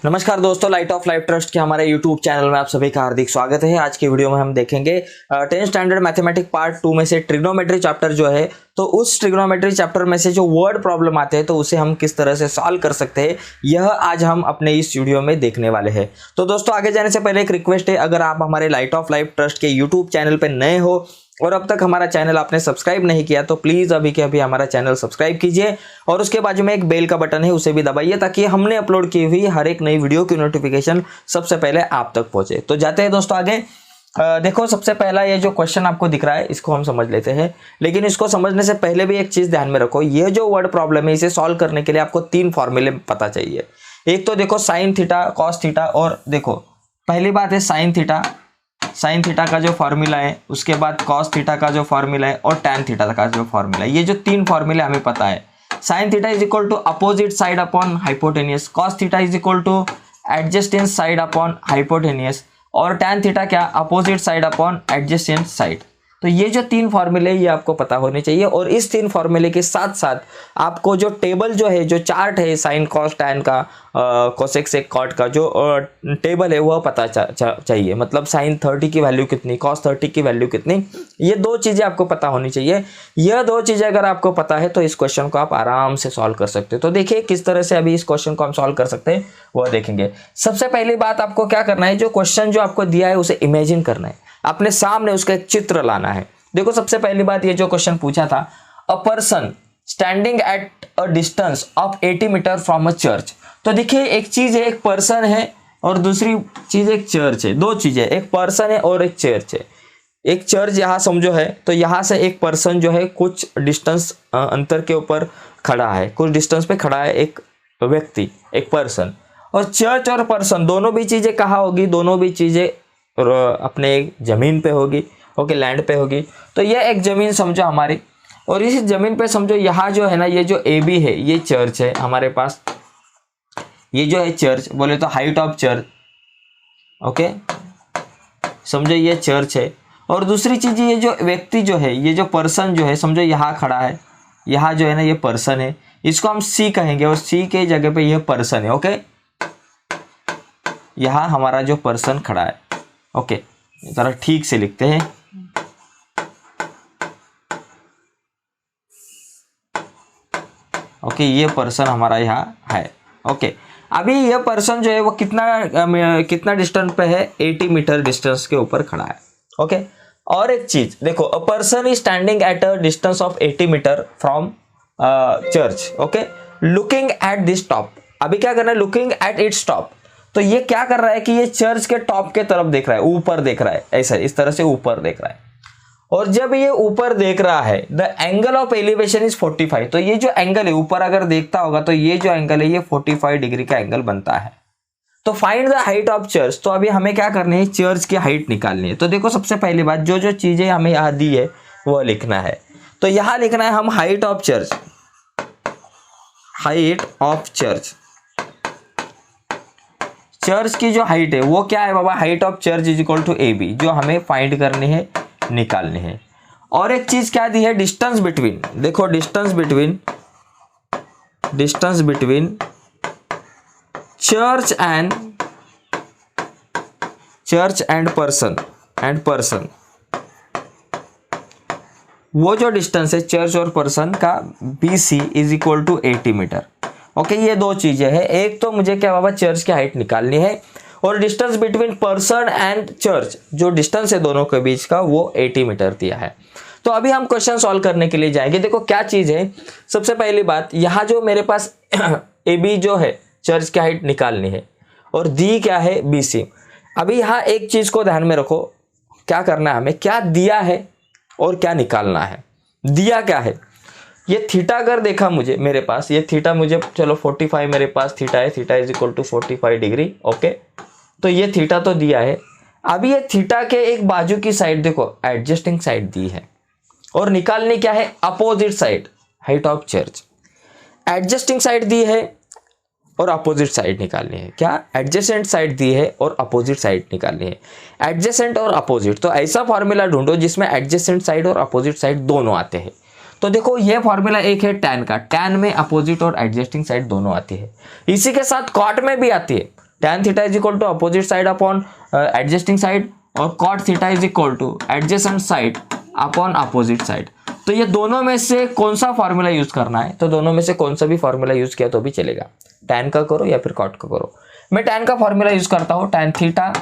नमस्कार दोस्तों, light of life trust के हमारे यूट्यूब चैनल में आप सभी का हार्दिक स्वागत है। आज की वीडियो में हम देखेंगे 10th स्टैंडर्ड मैथमेटिक्स पार्ट 2 में से ट्रिग्नोमेट्री चैप्टर जो है, तो उस ट्रिग्नोमेट्री चैप्टर में से जो वर्ड प्रॉब्लम आते हैं तो उसे हम किस तरह से सॉल्व कर सकते हैं, यह आज हम अपने इस वीडियो में देखने वाले हैं। तो दोस्तों, आगे जाने से पहले एक रिक्वेस्ट है, अगर आप हमारे लाइट ऑफ लाइफ ट्रस्ट के यूट्यूब चैनल पर नए हो और अब तक हमारा चैनल आपने सब्सक्राइब नहीं किया तो प्लीज अभी के अभी हमारा चैनल सब्सक्राइब कीजिए और उसके बाजू में एक बेल का बटन है, उसे भी दबाइए ताकि हमने अपलोड की हुई हर एक नई वीडियो की नोटिफिकेशन सबसे पहले आप तक पहुंचे। तो जाते हैं दोस्तों आगे। देखो, सबसे पहला ये जो क्वेश्चन आपको दिख रहा है इसको हम समझ लेते हैं, लेकिन इसको समझने से पहले भी एक चीज ध्यान में रखो। ये जो वर्ड प्रॉब्लम है इसे सॉल्व करने के लिए आपको 3 फॉर्मूले पता चाहिए। एक तो देखो साइन थीटा, कॉस थीटा, और देखो पहली बात है साइन थीटा का जो फॉर्मूला है, उसके बाद कॉस थीटा का जो फॉर्मूला है और टैन थीटा का जो फॉर्मूला है। ये जो 3 फॉर्मूले हमें पता है। Sine theta is equal to opposite side upon hypotenuse, cos theta is equal to adjacent side upon hypotenuse, और टैन थीटा क्या, opposite side upon adjacent side. तो ये जो 3 फॉर्मूले ये आपको पता होने चाहिए, और इस 3 फॉर्मूले के साथ साथ आपको जो टेबल जो है, जो चार्ट है साइन कॉस टैन का, कोसेक सेक कॉट का जो टेबल है वह पता चाहिए। मतलब साइन 30 की वैल्यू कितनी, कॉस 30 की वैल्यू कितनी, ये 2 चीज़ें आपको पता होनी चाहिए। यह 2 चीज़ें अगर आपको पता है तो इस क्वेश्चन को आप आराम से सॉल्व कर सकते हो। तो देखिए किस तरह से अभी इस क्वेश्चन को हम सॉल्व कर सकते हैं वह देखेंगे। सबसे पहली बात आपको क्या करना है, जो क्वेश्चन जो आपको दिया है उसे इमेजिन करना है, अपने सामने उसका एक चित्र लाना है। देखो सबसे पहली बात, ये जो क्वेश्चन पूछा था, a person standing at a distance of 80 metre from a church. तो देखिए एक चीज है, एक पर्सन है और दूसरी चीज एक चर्च है। 2 चीजें, एक पर्सन है और एक चर्च है। एक चर्च यहाँ समझो है, तो यहाँ से एक पर्सन जो है कुछ डिस्टेंस अंतर के ऊपर खड़ा है, कुछ डिस्टेंस पे खड़ा है एक व्यक्ति, एक पर्सन। और चर्च और पर्सन दोनों भी चीजें कहाँ होगी, दोनों भी चीजें अपने जमीन पे होगी, ओके, लैंड पे होगी। तो ये एक जमीन समझो हमारी, और इस जमीन पे समझो यहाँ जो है ना, ये जो ए बी है ये चर्च है हमारे पास। ये जो है चर्च, बोले तो हाइट ऑफ चर्च, ओके, समझो ये चर्च है। और दूसरी चीज ये जो व्यक्ति जो है, ये जो पर्सन जो है, समझो यहाँ खड़ा है, यहाँ जो है ना ये पर्सन है, इसको हम सी कहेंगे और सी के जगह पे ये पर्सन है, ओके। यहाँ हमारा जो पर्सन खड़ा है, ओके, जरा ठीक से लिखते हैं। ओके, ये पर्सन हमारा यहाँ है, ओके। अभी ये पर्सन जो है वो कितना डिस्टेंस पे है, 80 मीटर डिस्टेंस के ऊपर खड़ा है, ओके। और एक चीज देखो, a person is standing at a distance of 80 metre from church, okay, looking at this top. अभी क्या करना है, लुकिंग एट इट्स टॉप। तो ये क्या कर रहा है कि ये चर्च के टॉप के तरफ देख रहा है, ऊपर देख रहा है, ऐसा इस तरह से ऊपर देख रहा है। और जब ये ऊपर देख रहा है, the angle of elevation is 45। तो ये जो एंगल है ऊपर अगर देखता होगा तो ये जो एंगल है ये 45 डिग्री का एंगल बनता है। तो find the height of church. तो अभी हमें क्या करनी है, चर्च की हाइट निकालनी है। तो देखो सबसे पहली बात, जो जो चीजें हमें यहाँ दी है वो लिखना है। तो यहाँ लिखना है हम height of church, height of church. Church की जो हाइट है वो क्या है बाबा, height of church is equal to A B, जो हमें फाइंड करनी है, निकालनी है। और एक चीज क्या दी है, डिस्टेंस बिटवीन। देखो distance between church and person, वो जो डिस्टेंस है चर्च और पर्सन का, BC is equal to 80 metre, okay. ये 2 चीजें हैं, एक तो मुझे क्या बाबा चर्च की हाइट निकालनी है, और distance between person and church, जो डिस्टेंस है दोनों के बीच का, वो 80 मीटर दिया है। तो अभी हम क्वेश्चन सॉल्व करने के लिए जाएंगे। देखो क्या चीज है, सबसे पहली बात, यहाँ जो मेरे पास AB जो है चर्च की हाइट निकालनी है, और दी क्या है, BC। अभी यहाँ एक चीज को ध्यान में रखो, क्या करना है हमें, क्या दिया है और क्या निकालना है। दिया क्या है, ये थीटा अगर देखा मुझे, मेरे पास ये थीटा मुझे, चलो 45 मेरे पास थीटा है, theta is equal to 45 degree, okay. तो ये थीटा तो दिया है। अभी ये थीटा के एक बाजू की साइड देखो एडजस्टिंग साइड दी है, और निकालनी क्या है, opposite side, height of church. Adjusting side दी है और अपोजिट साइड निकालनी है। क्या, एडजेसेंट साइड दी है और अपोजिट साइड निकालनी है। एडजेसेंट और अपोजिट, तो ऐसा फॉर्मूला ढूंढो जिसमें एडजेसेंट साइड और अपोजिट साइड दोनों आते हैं। तो देखो ये फॉर्मूला एक है टैन का, टैन में अपोजिट और एडजस्टिंग साइड दोनों आती है। इसी के साथ कॉट में भी आती है, tan theta is equal to opposite side upon adjusting side, और cot theta is equal to adjacent side upon opposite side. तो ये दोनों में से कौन सा फॉर्मूला यूज करना है, तो दोनों में से कौन सा भी फॉर्मूला यूज किया तो भी चलेगा, tan का करो या फिर cot का करो। मैं tan का फॉर्मूला यूज करता हूँ, tan theta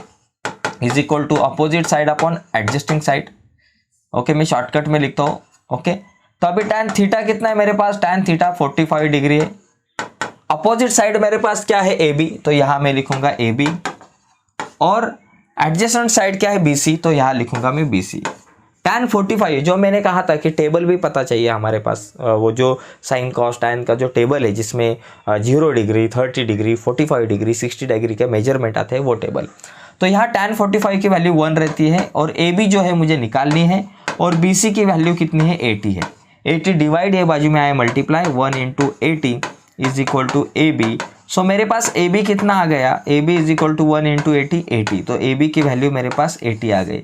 is equal to opposite side upon adjusting side. Okay, मैं शॉर्टकट में लिखता हूँ। ओके, तो अभी tan थीटा कितना है मेरे पास, tan थीटा 45 डिग्री है। अपोजिट साइड मेरे पास क्या है, AB, तो यहां मैं लिखूंगा AB, और एडजेसेंट साइड क्या है, BC, तो यहां लिखूंगा मैं BC। tan 45 जो मैंने कहा था कि टेबल भी पता चाहिए हमारे पास, वो जो साइन कॉस tan का जो टेबल है जिसमें 0 डिग्री, 30 डिग्री, 45 डिग्री, 60 डिग्री के मेजरमेंट आते हैं, वो टेबल। तो यहाँ tan 45 की वैल्यू 1 रहती है, और AB जो है मुझे निकालनी है, और BC की वैल्यू कितनी है, 80 है। 80 डिवाइड है, बाजू में आया multiply, 1 into 80 is equal to AB। So मेरे पास AB कितना आ गया, AB is equal to 1 into 80, 80। तो AB की वैल्यू मेरे पास 80 आ गई।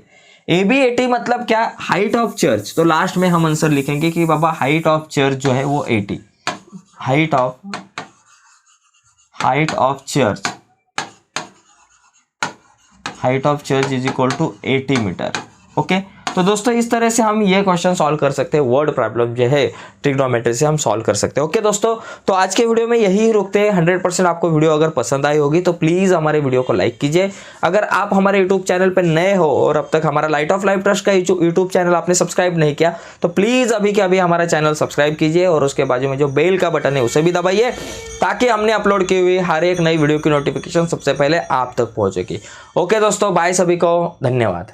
AB 80 मतलब क्या, हाइट ऑफ चर्च। तो लास्ट में हम आंसर लिखेंगे कि बाबा हाइट ऑफ चर्च जो है वो 80, height of church is equal to 80 metre. Okay, तो दोस्तों इस तरह से हम ये क्वेश्चन सॉल्व कर सकते हैं, वर्ड प्रॉब्लम जो है ट्रिग्नोमेट्री से हम सॉल्व कर सकते हैं। ओके दोस्तों, तो आज के वीडियो में यही रुकते हैं। 100% आपको वीडियो अगर पसंद आई होगी तो प्लीज़ हमारे वीडियो को लाइक कीजिए। अगर आप हमारे यूट्यूब चैनल पर नए हो और अब तक हमारा लाइट ऑफ लाइफ ट्रस्ट का यूट्यूब चैनल आपने सब्सक्राइब नहीं किया, तो प्लीज़ अभी के अभी हमारा चैनल सब्सक्राइब कीजिए, और उसके बाजू में जो बेल का बटन है उसे भी दबाइए, ताकि हमने अपलोड की हुई हर एक नई वीडियो की नोटिफिकेशन सबसे पहले आप तक पहुँचेगी। ओके दोस्तों, बाय, सभी को धन्यवाद।